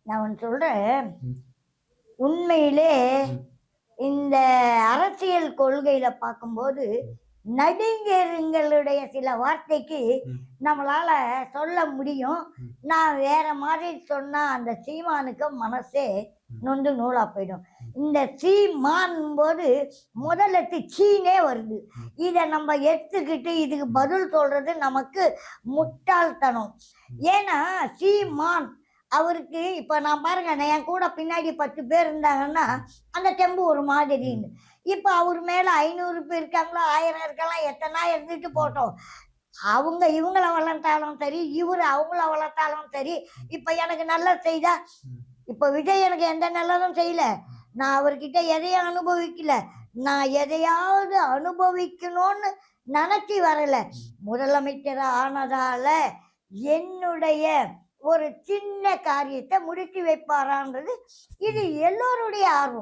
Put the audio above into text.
நான் ஒன்று சொல்றேன். உண்மையிலே இந்த அரசியல் கொள்கையில பார்க்கும்போது நடிகர்களுடைய சில வார்த்தைக்கு நம்மளால சொல்ல முடியும். நான் வேற மாதிரி சொன்னா அந்த சீமானுக்கு மனசே நொந்து நூலா போயிடும். இந்த சீமான் போது முதல்ல சீனே வருது. இதை நம்ம எடுத்துக்கிட்டு இதுக்கு பதில் சொல்றது நமக்கு முட்டாள்தனம். ஏன்னா சீமான் அவருக்கு இப்ப நான் பாருங்க, என் கூட பின்னாடி 10 பேர் இருந்தாங்கன்னா அந்த தெம்பு ஒரு மாதிரின்னு. இப்ப அவர் மேல 500 பேர் இருக்காங்களோ 1000 இருக்கலாம், எத்தனை இருந்துட்டு போட்டோம். அவங்க இவங்கள வளர்த்தாலும் சரி, இவரு அவங்கள வளர்த்தாலும் சரி. இப்ப எனக்கு நல்லது செய்தா, இப்ப விஜய் எனக்கு எந்த நல்லதும் செய்யல, நான் அவர்கிட்ட எதையும் அனுபவிக்கல, நான் எதையாவது அனுபவிக்கணும்னு நினைச்சு வரல. முதலமைச்சர் ஆனதால என்னுடைய ஒரு சின்ன காரியத்தை முடித்து வைப்பாரான்றது இது எல்லோருடைய ஆர்வம்.